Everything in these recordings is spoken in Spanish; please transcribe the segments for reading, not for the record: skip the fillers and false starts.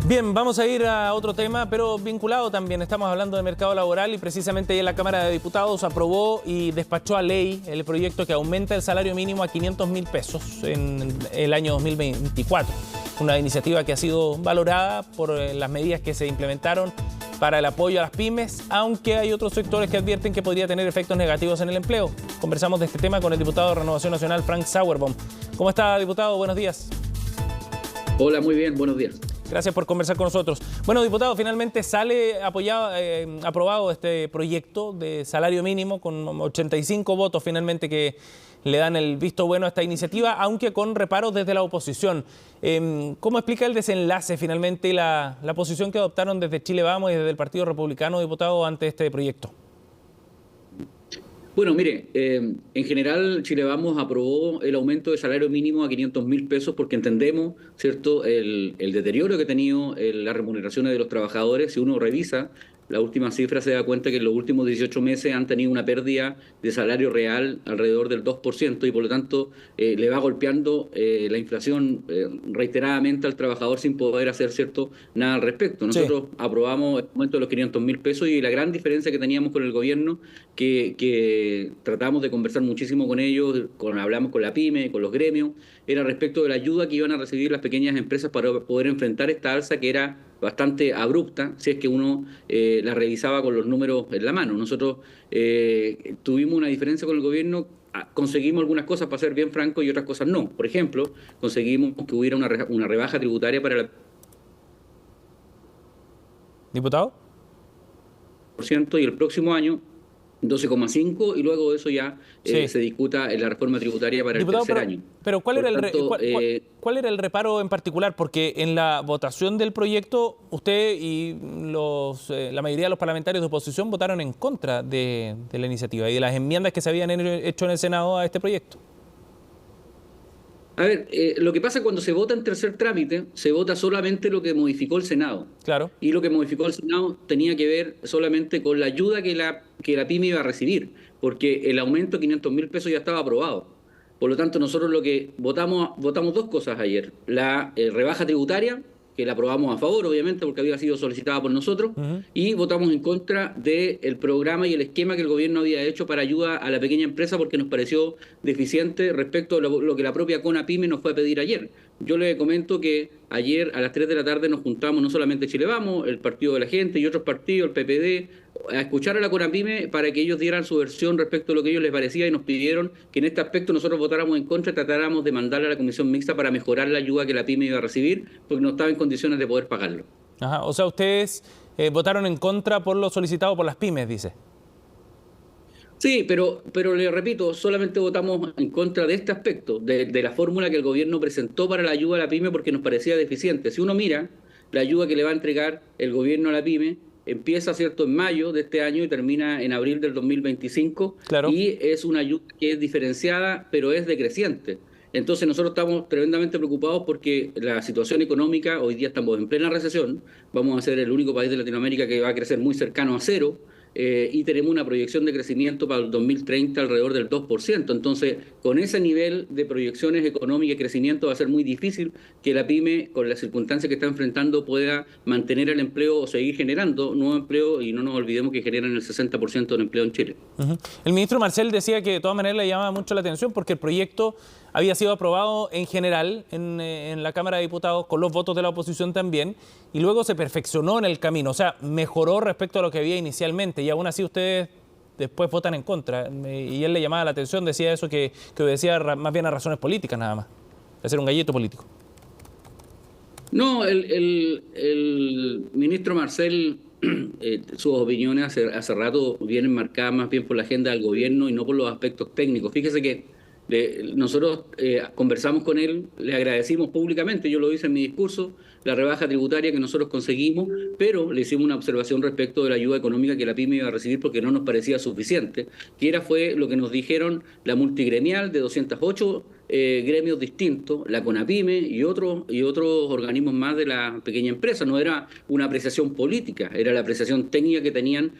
Bien, vamos a ir a otro tema, pero vinculado también. Estamos hablando de mercado laboral y precisamente ahí en la Cámara de Diputados aprobó y despachó a ley el proyecto que aumenta el salario mínimo a 500.000 pesos en el año 2024. Una iniciativa que ha sido valorada por las medidas que se implementaron para el apoyo a las pymes, aunque hay otros sectores que advierten que podría tener efectos negativos en el empleo. Conversamos de este tema con el diputado de Renovación Nacional, Frank Sauerbaum. ¿Cómo está, diputado? Buenos días. Hola, muy bien, buenos días. Gracias por conversar con nosotros. Bueno, diputado, finalmente sale aprobado este proyecto de salario mínimo con 85 votos finalmente que le dan el visto bueno a esta iniciativa, aunque con reparos desde la oposición. ¿Cómo explica el desenlace finalmente y la posición que adoptaron desde Chile Vamos y desde el Partido Republicano, diputado, ante este proyecto? Bueno, mire, en general Chile Vamos aprobó el aumento de salario mínimo a 500.000 pesos porque entendemos, ¿cierto?, el deterioro que ha tenido las remuneraciones de los trabajadores. Si uno revisa la última cifra se da cuenta que en los últimos 18 meses han tenido una pérdida de salario real alrededor del 2% y por lo tanto le va golpeando la inflación reiteradamente al trabajador sin poder hacer nada al respecto. Nosotros aprobamos el aumento de los 500.000 pesos y la gran diferencia que teníamos con el gobierno, que tratamos de conversar muchísimo con ellos, hablamos con la PYME, con los gremios, era respecto de la ayuda que iban a recibir las pequeñas empresas para poder enfrentar esta alza que era bastante abrupta, si es que uno la revisaba con los números en la mano. Nosotros tuvimos una diferencia con el gobierno, conseguimos algunas cosas, para ser bien franco, y otras cosas no. Por ejemplo, conseguimos que hubiera una rebaja tributaria para la... ¿Diputado? Y el próximo año 12,5 y luego de eso ya se discuta en la reforma tributaria para diputado, el tercer año. Pero ¿cuál era el reparo en particular? Porque en la votación del proyecto usted y la mayoría de los parlamentarios de oposición votaron en contra de la iniciativa y de las enmiendas que se habían hecho en el Senado a este proyecto. A ver, lo que pasa cuando se vota en tercer trámite, se vota solamente lo que modificó el Senado. Claro. Y lo que modificó el Senado tenía que ver solamente con la ayuda que la PYME iba a recibir, porque el aumento de 500.000 pesos ya estaba aprobado. Por lo tanto, nosotros lo que votamos dos cosas ayer. La rebaja tributaria, que la aprobamos a favor, obviamente, porque había sido solicitada por nosotros, y votamos en contra del programa y el esquema que el gobierno había hecho para ayuda a la pequeña empresa, porque nos pareció deficiente respecto a lo que la propia CONAPYME nos fue a pedir ayer. Yo le comento que ayer a las 3 de la tarde nos juntamos no solamente Chile Vamos, el Partido de la Gente y otros partidos, el PPD, a escuchar a la CONAPYME para que ellos dieran su versión respecto a lo que a ellos les parecía y nos pidieron que en este aspecto nosotros votáramos en contra y tratáramos de mandarle a la Comisión Mixta para mejorar la ayuda que la PYME iba a recibir porque no estaba en condiciones de poder pagarlo. Ajá, o sea, ustedes votaron en contra por lo solicitado por las pymes, dice. Sí, pero le repito, solamente votamos en contra de este aspecto, de la fórmula que el gobierno presentó para la ayuda a la PYME porque nos parecía deficiente. Si uno mira la ayuda que le va a entregar el gobierno a la PYME, empieza, ¿cierto?, en mayo de este año y termina en abril del 2025. Claro. Y es una ayuda que es diferenciada, pero es decreciente. Entonces nosotros estamos tremendamente preocupados porque la situación económica, hoy día estamos en plena recesión, vamos a ser el único país de Latinoamérica que va a crecer muy cercano a cero, y tenemos una proyección de crecimiento para el 2030 alrededor del 2%. Entonces, con ese nivel de proyecciones económicas y crecimiento va a ser muy difícil que la PYME, con las circunstancias que está enfrentando, pueda mantener el empleo o seguir generando nuevo empleo, y no nos olvidemos que generan el 60% del empleo en Chile. El ministro Marcel decía que de todas maneras le llamaba mucho la atención porque el proyecto había sido aprobado en general en la Cámara de Diputados con los votos de la oposición también y luego se perfeccionó en el camino, o sea, mejoró respecto a lo que había inicialmente y aún así ustedes después votan en contra. Y él le llamaba la atención, decía eso que obedecía más bien a razones políticas nada más, de ser un gallito político. No, el ministro Marcel, sus opiniones hace rato vienen marcadas más bien por la agenda del gobierno y no por los aspectos técnicos. Fíjese que nosotros conversamos con él, le agradecimos públicamente, yo lo hice en mi discurso, la rebaja tributaria que nosotros conseguimos, pero le hicimos una observación respecto de la ayuda económica que la PYME iba a recibir porque no nos parecía suficiente, fue lo que nos dijeron la multigremial de 208 gremios distintos, la CONAPYME y otros organismos más de la pequeña empresa. No era una apreciación política, era la apreciación técnica que tenían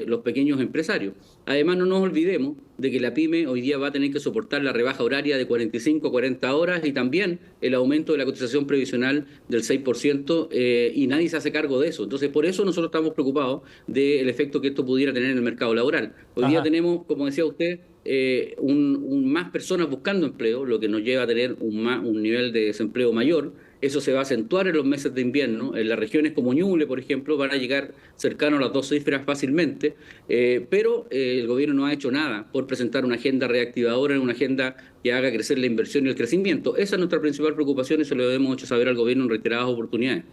los pequeños empresarios. Además, no nos olvidemos de que la pyme hoy día va a tener que soportar la rebaja horaria de 45 a 40 horas y también el aumento de la cotización previsional del 6%, y nadie se hace cargo de eso. Entonces, por eso nosotros estamos preocupados del efecto que esto pudiera tener en el mercado laboral. Hoy día tenemos, como decía usted, más personas buscando empleo, lo que nos lleva a tener un nivel de desempleo mayor. Eso se va a acentuar en los meses de invierno. En las regiones como Ñuble, por ejemplo, van a llegar cercanos a las 2 cifras fácilmente, pero el gobierno no ha hecho nada por presentar una agenda reactivadora, una agenda que haga crecer la inversión y el crecimiento. Esa es nuestra principal preocupación y se lo hemos hecho saber al gobierno en reiteradas oportunidades.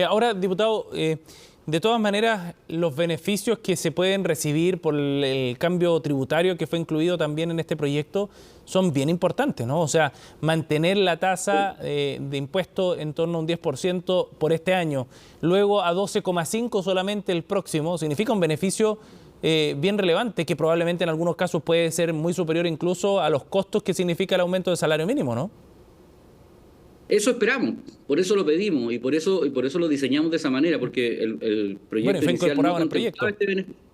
Ahora, diputado, de todas maneras, los beneficios que se pueden recibir por el cambio tributario que fue incluido también en este proyecto son bien importantes, ¿no? O sea, mantener la tasa de impuesto en torno a un 10% por este año, luego a 12,5% solamente el próximo, significa un beneficio bien relevante que probablemente en algunos casos puede ser muy superior incluso a los costos que significa el aumento del salario mínimo, ¿no? Eso esperamos, por eso lo pedimos y por eso lo diseñamos de esa manera, porque el proyecto inicial no contemplaba este beneficio.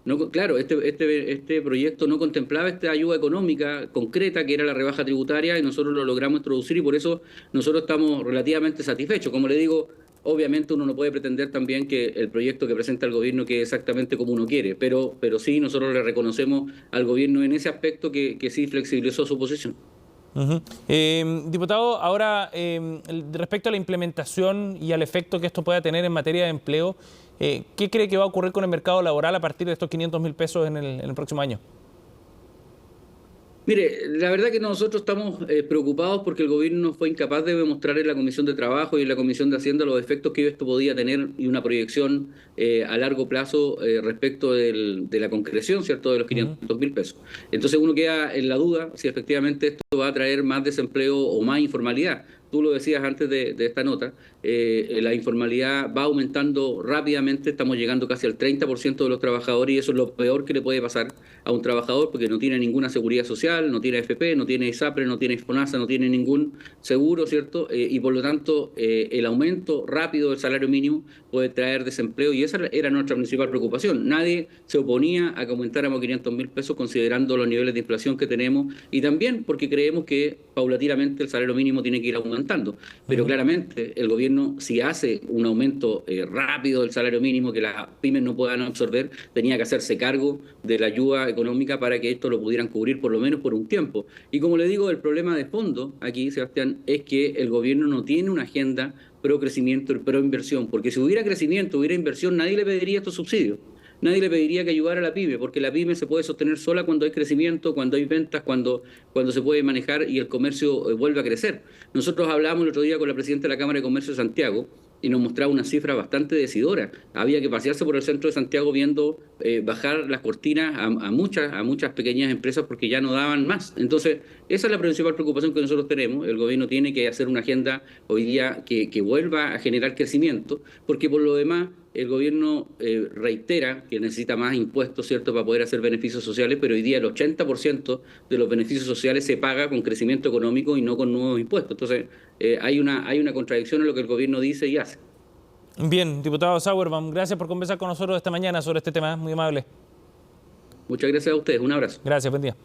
No, claro, este proyecto no contemplaba esta ayuda económica concreta que era la rebaja tributaria y nosotros lo logramos introducir y por eso nosotros estamos relativamente satisfechos. Como le digo, obviamente uno no puede pretender también que el proyecto que presenta el gobierno quede exactamente como uno quiere, pero sí nosotros le reconocemos al gobierno en ese aspecto que sí flexibilizó su posición. Diputado, ahora respecto a la implementación y al efecto que esto pueda tener en materia de empleo, ¿qué cree que va a ocurrir con el mercado laboral a partir de estos 500.000 pesos en el próximo año? Mire, la verdad que nosotros estamos preocupados porque el gobierno fue incapaz de demostrar en la Comisión de Trabajo y en la Comisión de Hacienda los efectos que esto podía tener y una proyección a largo plazo respecto de la concreción, ¿cierto?, de los 500.000 pesos. Entonces uno queda en la duda si efectivamente esto va a traer más desempleo o más informalidad. Tú lo decías antes de esta nota, la informalidad va aumentando rápidamente, estamos llegando casi al 30% de los trabajadores y eso es lo peor que le puede pasar a un trabajador porque no tiene ninguna seguridad social, no tiene AFP, no tiene ISAPRE, no tiene FONASA, no tiene ningún seguro, ¿cierto? Y por lo tanto el aumento rápido del salario mínimo puede traer desempleo y esa era nuestra principal preocupación. Nadie se oponía a que aumentáramos 500.000 pesos considerando los niveles de inflación que tenemos y también porque creemos que paulatinamente el salario mínimo tiene que ir aumentando. Pero claramente el gobierno, si hace un aumento rápido del salario mínimo que las pymes no puedan absorber, tenía que hacerse cargo de la ayuda económica para que esto lo pudieran cubrir por lo menos por un tiempo. Y como le digo, el problema de fondo aquí, Sebastián, es que el gobierno no tiene una agenda pro crecimiento y pro inversión, porque si hubiera crecimiento, hubiera inversión, nadie le pediría estos subsidios. Nadie le pediría que ayudara a la pyme, porque la pyme se puede sostener sola cuando hay crecimiento, cuando hay ventas, cuando se puede manejar y el comercio vuelve a crecer. Nosotros hablábamos el otro día con la presidenta de la Cámara de Comercio de Santiago y nos mostraba una cifra bastante decidora. Había que pasearse por el centro de Santiago viendo bajar las cortinas a muchas pequeñas empresas porque ya no daban más. Entonces, esa es la principal preocupación que nosotros tenemos. El gobierno tiene que hacer una agenda hoy día que vuelva a generar crecimiento, porque por lo demás el gobierno reitera que necesita más impuestos, ¿cierto?, para poder hacer beneficios sociales, pero hoy día el 80% de los beneficios sociales se paga con crecimiento económico y no con nuevos impuestos. Entonces, hay una contradicción en lo que el gobierno dice y hace. Bien, diputado Sauerbaum, gracias por conversar con nosotros esta mañana sobre este tema, muy amable. Muchas gracias a ustedes, un abrazo. Gracias, buen día.